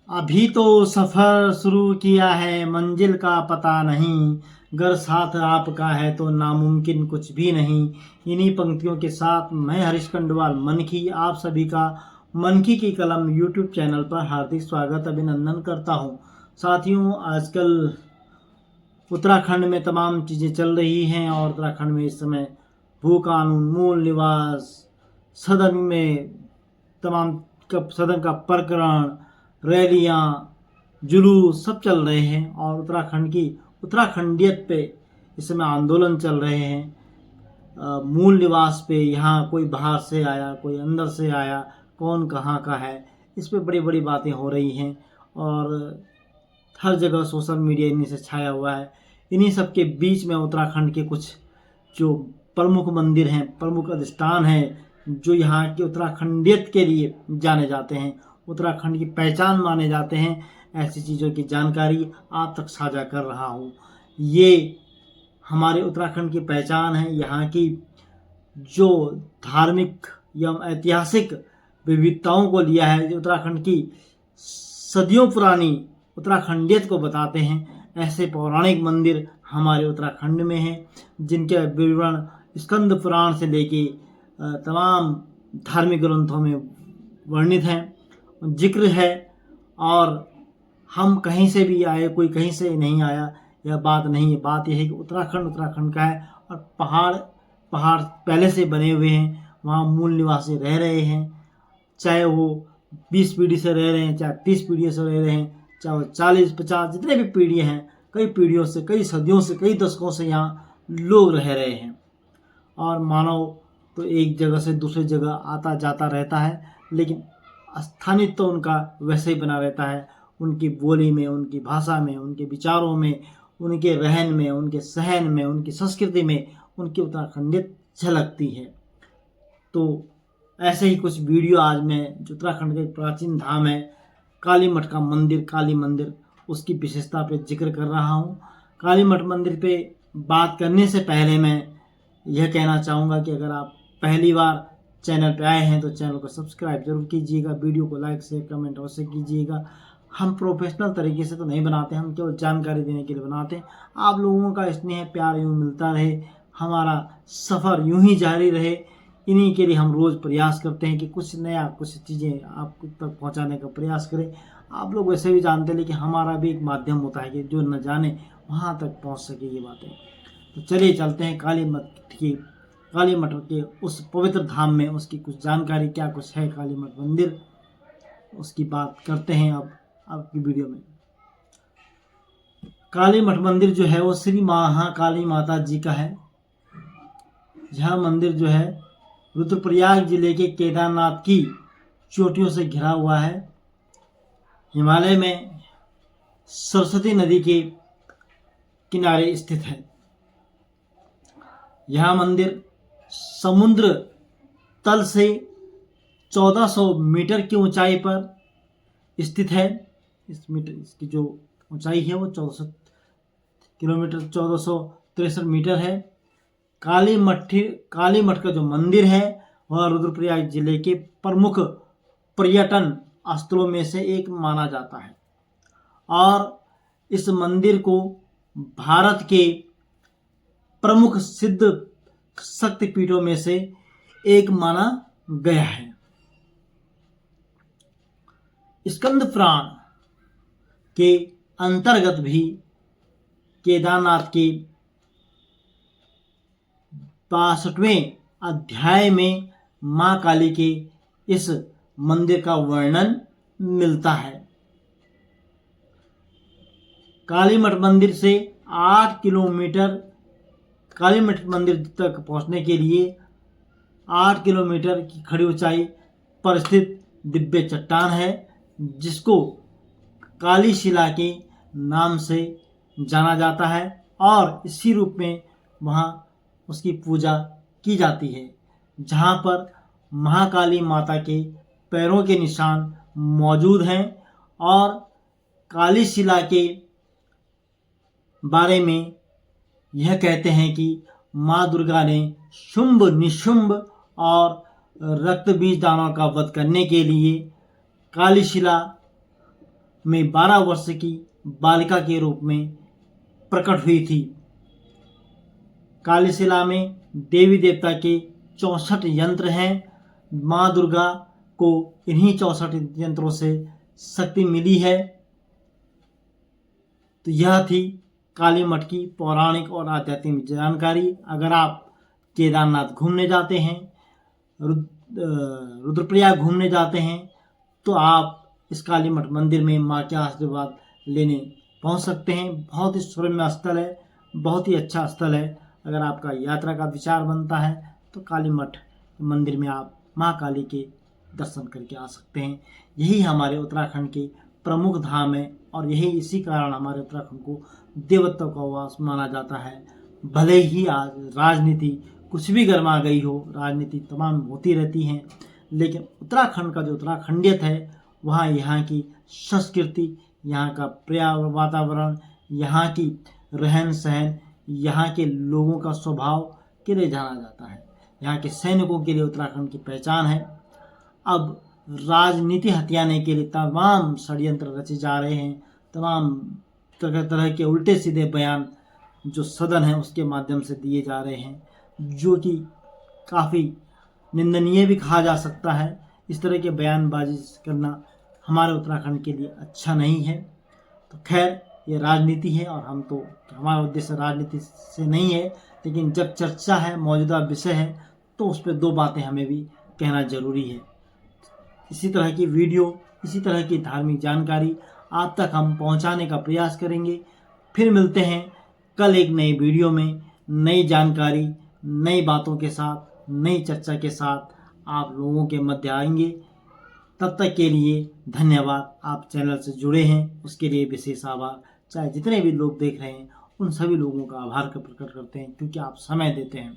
अभी तो सफ़र शुरू किया है, मंजिल का पता नहीं, गर साथ आपका है तो नामुमकिन कुछ भी नहीं। इन्हीं पंक्तियों के साथ मैं हरीश खंडवाल मनकी आप सभी का मनकी की कलम यूट्यूब चैनल पर हार्दिक स्वागत अभिनंदन करता हूं। साथियों, आजकल उत्तराखंड में तमाम चीज़ें चल रही हैं और उत्तराखंड में इस समय भू कानून, मूल निवास, सदन में तमाम सदन का प्रकरण, रैलियाँ, जुलूस सब चल रहे हैं और उत्तराखंड की उत्तराखंडियत पे इस समय आंदोलन चल रहे हैं। मूल निवास पे यहाँ कोई बाहर से आया, कोई अंदर से आया, कौन कहाँ का है, इस पे बड़ी बड़ी बातें हो रही हैं और हर जगह सोशल मीडिया इन्हीं से छाया हुआ है। इन्हीं सब के बीच में उत्तराखंड के कुछ जो प्रमुख मंदिर हैं, प्रमुख अधिष्ठान हैं, जो यहाँ के उत्तराखंडियत के लिए जाने जाते हैं, उत्तराखंड की पहचान माने जाते हैं, ऐसी चीज़ों की जानकारी आप तक साझा कर रहा हूँ। ये हमारे उत्तराखंड की पहचान है। यहाँ की जो धार्मिक या ऐतिहासिक विविधताओं को लिया है, जो उत्तराखंड की सदियों पुरानी उत्तराखंडियत को बताते हैं, ऐसे पौराणिक मंदिर हमारे उत्तराखंड में हैं, जिनके विवरण स्कंद पुराण से लेके तमाम धार्मिक ग्रंथों में वर्णित हैं, जिक्र है। और हम कहीं से भी आए, कोई कहीं से नहीं आया, यह बात नहीं है। बात यह है कि उत्तराखंड उत्तराखंड का है और पहाड़ पहाड़ पहले से बने हुए हैं, वहाँ मूल निवासी रह रहे हैं, चाहे वो 20 पीढ़ी से रह रहे हैं, चाहे 30 पीढ़ी से रह रहे हैं, चाहे वो 40-50 जितने भी पीढ़ियाँ हैं, कई पीढ़ियों से, कई सदियों से, कई दशकों से यहाँ लोग रह रहे हैं। और मानव तो एक जगह से दूसरी जगह आता जाता रहता है, लेकिन स्थानित्व तो उनका वैसे ही बना रहता है। उनकी बोली में, उनकी भाषा में, उनके विचारों में, उनके रहन में, उनके सहन में, उनकी संस्कृति में उनकी उत्तराखंडियत झलकती है। तो ऐसे ही कुछ वीडियो आज मैं जो उत्तराखंड के प्राचीन धाम है काली मठ का मंदिर, काली मंदिर, उसकी विशेषता पे जिक्र कर रहा हूँ। काली मठ मंदिर पे बात करने से पहले मैं यह कहना चाहूँगा कि अगर आप पहली बार चैनल पे आए हैं तो चैनल को सब्सक्राइब जरूर कीजिएगा, वीडियो को लाइक शेयर कमेंट अवश्य कीजिएगा। हम प्रोफेशनल तरीके से तो नहीं बनाते, हम केवल जानकारी देने के लिए बनाते हैं। आप लोगों का स्नेह प्यार यूँ मिलता रहे, हमारा सफ़र यूं ही जारी रहे, इन्हीं के लिए हम रोज़ प्रयास करते हैं कि कुछ नया, कुछ चीज़ें आप तक पहुंचाने का प्रयास करें। आप लोग वैसे भी जानते हैं, लेकिन हमारा भी एक माध्यम होता है कि जो न जाने वहां तक पहुंच सके ये बातें। तो चलिए चलते हैं काली मठ के उस पवित्र धाम में, उसकी कुछ जानकारी क्या कुछ है काली मठ मंदिर, उसकी बात करते हैं अब आपकी वीडियो में। काली मठ मंदिर जो है वो श्री महाकाली माता जी का है। यह मंदिर जो है रुद्रप्रयाग जिले के केदारनाथ की चोटियों से घिरा हुआ है। हिमालय में सरस्वती नदी के किनारे स्थित है। यह मंदिर समुद्र तल से 1400 मीटर की ऊंचाई पर स्थित है। इसकी जो ऊंचाई है वो 1400 किलोमीटर 1463 मीटर है। काली मठ का जो मंदिर है वह रुद्रप्रयाग जिले के प्रमुख पर्यटन स्थलों में से एक माना जाता है और इस मंदिर को भारत के प्रमुख सिद्ध शक्तिपीठों में से एक माना गया है। स्कंद पुराण के अंतर्गत भी केदारनाथ के 62वें अध्याय में मां काली के इस मंदिर का वर्णन मिलता है। काली मठ मंदिर से 8 किलोमीटर, काली मठ मंदिर तक पहुंचने के लिए 8 किलोमीटर की खड़ी ऊंचाई पर स्थित दिव्य चट्टान है, जिसको काली शिला के नाम से जाना जाता है और इसी रूप में वहाँ उसकी पूजा की जाती है, जहाँ पर महाकाली माता के पैरों के निशान मौजूद हैं। और काली शिला के बारे में यह कहते हैं कि माँ दुर्गा ने शुंभ निशुंभ और रक्त बीज दानों का वध करने के लिए काली शिला में 12 वर्ष की बालिका के रूप में प्रकट हुई थी। कालीशिला में देवी देवता के 64 यंत्र हैं। माँ दुर्गा को इन्हीं 64 यंत्रों से शक्ति मिली है। तो यह थी काली मठ की पौराणिक और आध्यात्मिक जानकारी। अगर आप केदारनाथ घूमने जाते हैं, रुद्रप्रयाग घूमने जाते हैं, तो आप इस काली मठ मंदिर में माँ के आशीर्वाद लेने पहुंच सकते हैं। बहुत ही सुरम्य स्थल है, बहुत ही अच्छा स्थल है। अगर आपका यात्रा का विचार बनता है तो काली मठ मंदिर में आप माँ काली के दर्शन करके आ सकते हैं। यही हमारे उत्तराखंड के प्रमुख धाम है और यही इसी कारण हमारे उत्तराखंड को देवत्व का वास माना जाता है। भले ही आज राजनीति कुछ भी गर्मा गई हो, राजनीति तमाम होती रहती हैं, लेकिन उत्तराखंड का जो उत्तराखंडियत है, वहाँ यहाँ की संस्कृति, यहाँ का पर्यावरण, वातावरण, यहाँ की रहन सहन, यहाँ के लोगों का स्वभाव के लिए जाना जाता है। यहाँ के सैनिकों के लिए उत्तराखंड की पहचान है। अब राजनीति हथियाने के लिए तमाम षड्यंत्र रचे जा रहे हैं, तमाम तरह तरह के उल्टे सीधे बयान जो सदन है उसके माध्यम से दिए जा रहे हैं, जो कि काफ़ी निंदनीय भी कहा जा सकता है। इस तरह के बयानबाजी करना हमारे उत्तराखंड के लिए अच्छा नहीं है। तो खैर, ये राजनीति है और हमारा उद्देश्य राजनीति से नहीं है, लेकिन जब चर्चा है, मौजूदा विषय है, तो उस पर दो बातें हमें भी कहना जरूरी है। इसी तरह की वीडियो, इसी तरह की धार्मिक जानकारी आप तक हम पहुंचाने का प्रयास करेंगे। फिर मिलते हैं कल एक नई वीडियो में, नई जानकारी, नई बातों के साथ, नई चर्चा के साथ आप लोगों के मध्य आएंगे। तब तक के लिए धन्यवाद। आप चैनल से जुड़े हैं उसके लिए विशेष आभार। चाहे जितने भी लोग देख रहे हैं उन सभी लोगों का आभार का प्रकट करते हैं, क्योंकि आप समय देते हैं,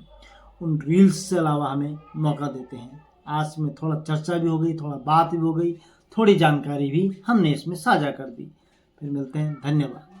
उन रील्स से अलावा हमें मौका देते हैं। आज में थोड़ा चर्चा भी हो गई, थोड़ा बात भी हो गई, थोड़ी जानकारी भी हमने इसमें साझा कर दी। फिर मिलते हैं, धन्यवाद।